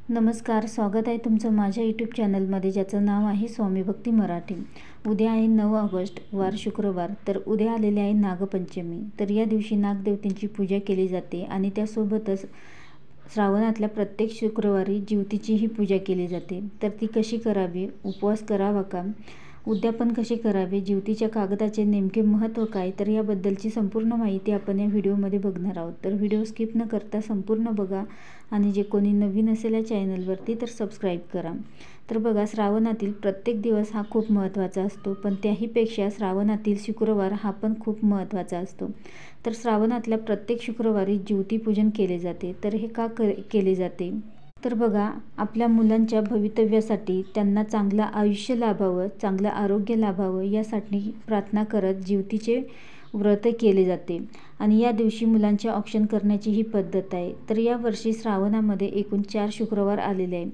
नमस्कार, स्वागत आहे तुमचं माझ्या यूट्यूब चॅनलमध्ये, ज्याचं नाव आहे स्वामी भक्ती मराठी. उद्या आहे 9 ऑगस्ट, वार शुक्रवार. तर उद्या आलेले आहे नागपंचमी. तर या दिवशी नागदेवतेंची पूजा केली जाते आणि त्यासोबतच श्रावणातल्या प्रत्येक शुक्रवारी ज्योतीचीही पूजा केली जाते. तर ती कशी करावी, उपवास करावा का, उद्यापन कसे करावे, ज्योतीच्या कागदाचे नेमके महत्त्व काय, तर याबद्दलची संपूर्ण माहिती आपण या व्हिडिओमध्ये बघणार आहोत. तर व्हिडिओ स्किप न करता संपूर्ण बघा आणि जे कोणी नवीन असेल या चॅनलवरती तर सबस्क्राईब करा. तर बघा, श्रावणातील प्रत्येक दिवस हा खूप महत्त्वाचा असतो, पण त्याहीपेक्षा श्रावणातील शुक्रवार हा पण खूप महत्त्वाचा असतो. तर श्रावणातल्या प्रत्येक शुक्रवारी ज्योतिपूजन केले जाते. तर हे का केले जाते, तर बघा, आपल्या मुलांच्या भवितव्यासाठी, त्यांना चांगलं आयुष्य लाभावं, चांगलं आरोग्य लाभावं, यासाठी प्रार्थना करत ज्योतीचे व्रत केले जाते. आणि या दिवशी मुलांचे औक्षण करण्याची ही पद्धत आहे. तर यावर्षी श्रावणामध्ये एकूण 4 शुक्रवार आलेले आहे.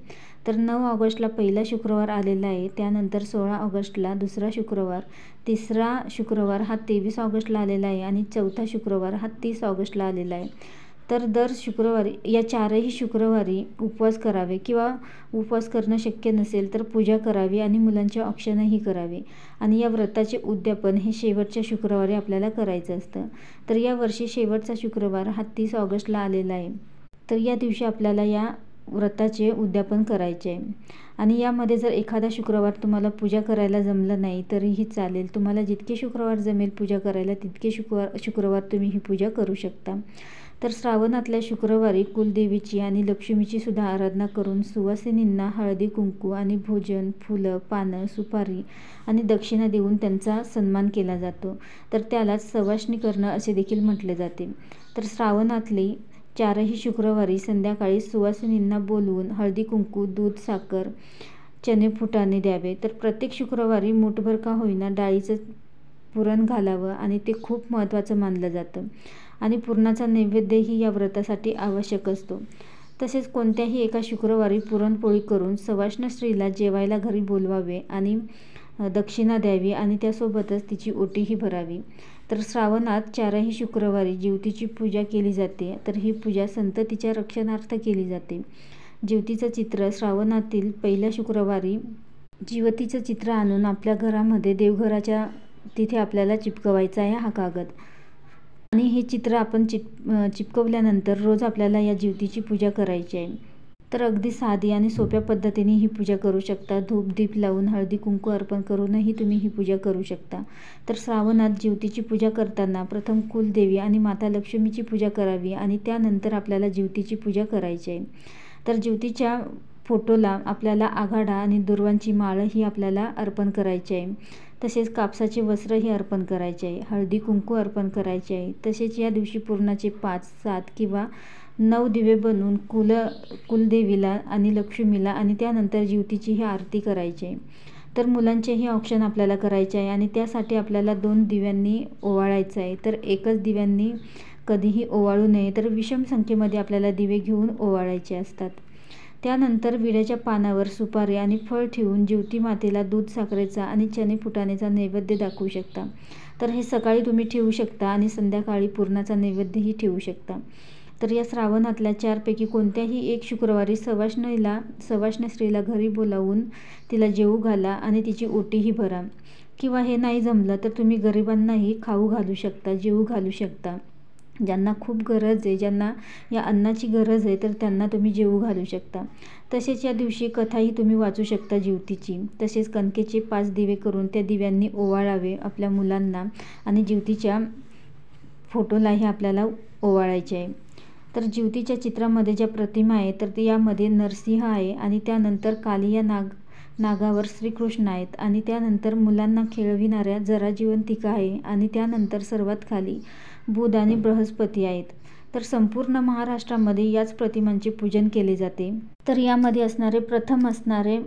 तर 9 ऑगस्टला पहिला शुक्रवार आलेला आहे, त्यानंतर 16 ऑगस्टला दुसरा शुक्रवार, तिसरा शुक्रवार हा 23 ऑगस्टला आलेला आहे आणि चौथा शुक्रवार हा 30 ऑगस्टला आलेला आहे. तर दर शुक्रवारी या 4ही शुक्रवारी उपवास करावे, किंवा उपवास करणं शक्य नसेल तर पूजा करावी आणि मुलांचे औक्षणही करावे. आणि या व्रताचे उद्यापन हे शेवटच्या शुक्रवारी आपल्याला करायचं असतं. तर यावर्षी शेवटचा शुक्रवार हा 30 ऑगस्टला आलेला आहे. तर या दिवशी आपल्याला या व्रताचे उद्यापन करायचे आहे. आणि यामध्ये जर एखादा शुक्रवार तुम्हाला पूजा करायला जमलं नाही तरीही चालेल. तुम्हाला जितके शुक्रवार जमेल पूजा करायला, तितके शुक्रवार तुम्ही ही पूजा करू शकता. तर श्रावणातल्या शुक्रवारी कुलदेवीची आणि लक्ष्मीची सुद्धा आराधना करून सुवासिनींना हळदी कुंकू आणि भोजन, फुलं, पानं, सुपारी आणि दक्षिणा देऊन त्यांचा सन्मान केला जातो. तर त्यालाच सवाष्णी करणं असे देखील म्हटले जाते. तर श्रावणातली 4ही शुक्रवारी संध्याकाळी सुवासिनींना बोलवून हळदी कुंकू, दूध, साखर, चणे फुटाणे द्यावे. तर प्रत्येक शुक्रवारी मूठभर का होईना डाळीचं पुरण घालावं आणि ते खूप महत्त्वाचं मानलं जातं. आणि पुरणाचा नैवेद्यही या व्रतासाठी आवश्यक असतो. तसेच कोणत्याही एका शुक्रवारी पुरणपोळी करून सवाष्ण स्त्रीला जेवायला घरी बोलवावे आणि दक्षिणा द्यावी आणि त्यासोबतच तिची ओटीही भरावी. तर श्रावणात 4ही शुक्रवारी ज्योतीची पूजा केली जाते. तर ही पूजा संततीच्या रक्षणार्थ केली जाते. ज्योतीचं चित्र श्रावणातील पहिल्या शुक्रवारी ज्योतीचं चित्र आणून आपल्या घरामध्ये देवघराच्या तिथे आपल्याला चिपकवायचा आहे हा कागद. आणि हे चित्र आपण चिपकवल्यानंतर रोज आपल्याला या ज्योतीची पूजा करायची आहे. तर अगदी साधी आणि सोप्या पद्धतीने ही पूजा करू शकता. धूप दीप लावून हळदी कुंकू अर्पण करूनही तुम्ही ही पूजा करू शकता. तर श्रावणात ज्योतीची पूजा करताना प्रथम कुलदेवी आणि माता लक्ष्मीची पूजा करावी आणि त्यानंतर आपल्याला ज्योतीची पूजा करायची आहे. तर ज्योतीच्या फोटोला आपल्याला आघाडा आणि दुर्वांची माळ ही आपल्याला अर्पण करायची आहे. तसेच कापसाचे वस्त्रही अर्पण करायचे आहे, हळदी कुंकू अर्पण करायचे आहे. तसेच या दिवशी पूर्णाचे 5, 7 किंवा 9 दिवे बनवून कुलदेवीला आणि लक्ष्मीला आणि त्यानंतर ज्योतीचीही आरती करायची आहे. तर मुलांचेही औक्षण आपल्याला करायचे आहे आणि त्यासाठी आपल्याला 2 दिव्यांनी ओवाळायचं आहे. तर एकच दिव्यांनी कधीही ओवाळू नये. तर विषम संख्येमध्ये आपल्याला दिवे घेऊन ओवाळायचे असतात. त्यानंतर विड्याच्या पानावर सुपारी आणि फळ ठेवून ज्योती मातेला दूध साखरेचा आणि चणे फुटाण्याचा नैवेद्य दाखवू शकता. तर हे सकाळी तुम्ही ठेवू शकता आणि संध्याकाळी पुरणाचा नैवेद्यही ठेवू शकता. तर या श्रावणातल्या 4 पैकी कोणत्याही एक शुक्रवारी सवाष्ण स्त्रीला घरी बोलावून तिला जेवू घाला आणि तिची ओटीही भरा. किंवा हे नाही जमलं तर तुम्ही गरिबांनाही खाऊ घालू शकता, जेवू घालू शकता. ज्यांना खूप गरज आहे, ज्यांना या अन्नाची गरज आहे, तर त्यांना तुम्ही जेवू घालू शकता. तसेच या दिवशी कथाही तुम्ही वाचू शकता ज्योतीची. तसेच कणकेचे 5 दिवे करून त्या दिव्यांनी ओवाळावे आपल्या मुलांना आणि ज्योतीच्या फोटोलाही आपल्याला ओवाळायचे आहे. तर ज्योतीच्या चित्रामध्ये ज्या प्रतिमा आहे, तर यामध्ये नरसिंह आहे आणि त्यानंतर कालिया नागावर श्रीकृष्ण आहेत आणि त्यानंतर मुलांना खेळविणाऱ्या जराजीवंतिका आहे आणि त्यानंतर सर्वात खाली बुध आणि बृहस्पती आहेत. तर संपूर्ण महाराष्ट्रामध्ये याच प्रतिमांचे पूजन केले जाते. तर यामध्ये प्रथम असणारे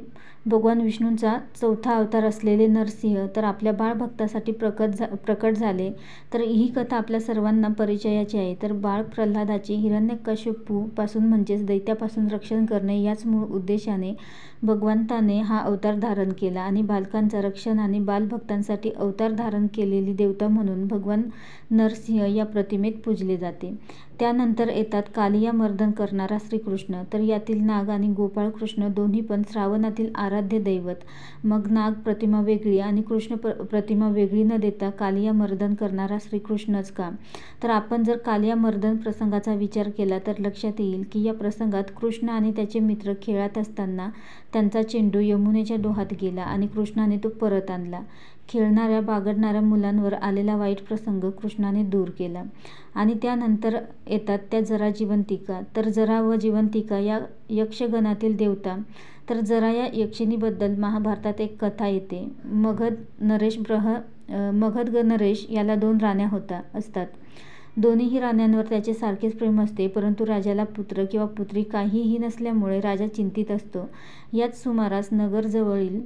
भगवान विष्णूंचा 4था अवतार असलेले नरसिंह तर आपल्या बाळभक्तासाठी प्रकट झाले. तर ही कथा आपल्या सर्वांना परिचयाची आहे. तर बाळ प्रल्हादाचे हिरण्यकश्यपू पासून म्हणजेच दैत्यापासून रक्षण करणे याच मूळ उद्देशाने भगवंताने हा अवतार धारण केला आणि बालकांचा रक्षण आणि बालभक्तांसाठी अवतार धारण केलेली देवता म्हणून भगवान नरसिंह या प्रतिमेत पूजले जाते. त्यानंतर येतात कालिया मर्दन करणारा श्रीकृष्ण. तर यातील नाग आणि गोपाळ कृष्ण दोन्ही पण श्रावणातील आराध्य दैवत. मग नाग प्रतिमा वेगळी आणि कृष्ण प्रतिमा वेगळी न देता कालिया मर्दन करणारा श्रीकृष्णच का? तर आपण जर कालिया मर्दन प्रसंगाचा विचार केला तर लक्षात येईल की या प्रसंगात कृष्ण आणि त्याचे मित्र खेळत असताना त्यांचा चेंडू यमुनेच्या डोहात गेला आणि कृष्णाने तो परत आणला. खेळणाऱ्या बागडणाऱ्या मुलांवर आलेला वाईट प्रसंग कृष्णाने दूर केला. आणि त्यानंतर येतात त्या जरा जिवंतिका. तर जरा व जिवंतिका या यक्षगणातील देवता. तर जरा या यक्षिणीबद्दल महाभारतात एक कथा येते. मगध नरेश याला 2 राण्या असतात. दोन्हीही राण्यांवर त्याचे सारखेच प्रेम असते, परंतु राजाला पुत्र किंवा पुत्री काहीही नसल्यामुळे राजा चिंतित असतो. याच सुमारास नगरजवळील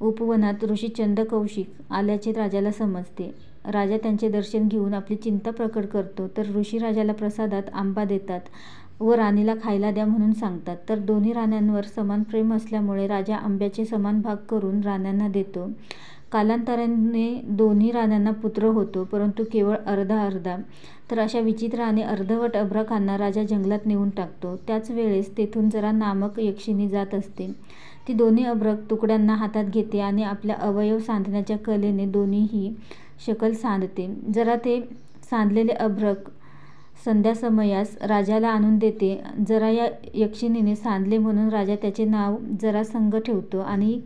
उपवनात ऋषी चंदकौशिक आल्याचे राजाला समजते. राजा त्यांचे दर्शन घेऊन आपली चिंता प्रकट करतो. तर ऋषी राजाला प्रसादात आंबा देतात व राणीला खायला द्या म्हणून सांगतात. तर दोन्ही राण्यांवर समान प्रेम असल्यामुळे राजा आंब्याचे समान भाग करून राण्यांना देतो. कालांतराने दोन्ही राण्यांना पुत्र होतो, परंतु केवळ अर्धा. तर अशा विचित्र आणि अर्धवट अभ्रकांना राजा जंगलात नेऊन टाकतो. त्याच वेळेस तेथून जरा नामक यक्षिणी जात असते. ती दोन्ही अभ्रक तुकड्यांना हातात घेते आणि आपल्या अवयव सांधण्याच्या कलेने दोन्हीही शकल सांधते. जरा ते सांधलेले अभ्रक संध्यासमयास राजाला आणून देते. जरा या यक्षिणीने सांधले म्हणून राजा त्याचे नाव जरासंग ठेवतो आणि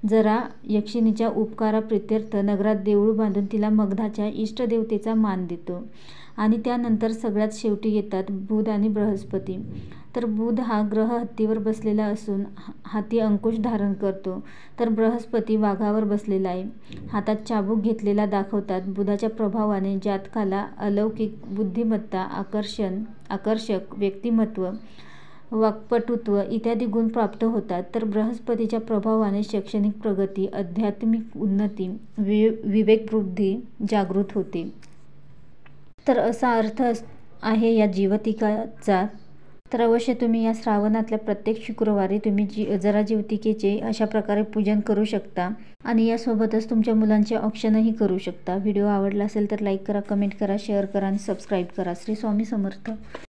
जरा यक्षिणीच्या उपकाराप्रित्यर्थ नगरात देऊळ बांधून तिला मगधाच्या इष्टदेवतेचा मान देतो. आणि त्यानंतर सगळ्यात शेवटी येतात बुध आणि बृहस्पती. तर बुध हा ग्रह हत्तीवर बसलेला असून हाती अंकुश धारण करतो. तर बृहस्पती वाघावर बसलेला आहे. हातात चाबूक घेतलेला दाखवतात. बुधाच्या प्रभावाने जातकाला अलौकिक बुद्धिमत्ता, आकर्षक व्यक्तिमत्व, वाक्पटुत्व इत्यादी गुण प्राप्त होतात. तर बृहस्पतीच्या प्रभावाने शैक्षणिक प्रगती, आध्यात्मिक उन्नती, विवेकबुद्धी जागृत होते. तर असा अर्थ आहे या जिवतिकाचा. तर अवश्य तुम्ही या श्रावणातल्या प्रत्येक शुक्रवारी तुम्ही जरा जिवतिकेचे अशा प्रकारे पूजन करू शकता आणि यासोबतच तुमच्या मुलांचे औक्षणही करू शकता. व्हिडिओ आवडला असेल तर लाईक करा, कमेंट करा, शेअर करा आणि सबस्क्राईब करा. श्री स्वामी समर्थ.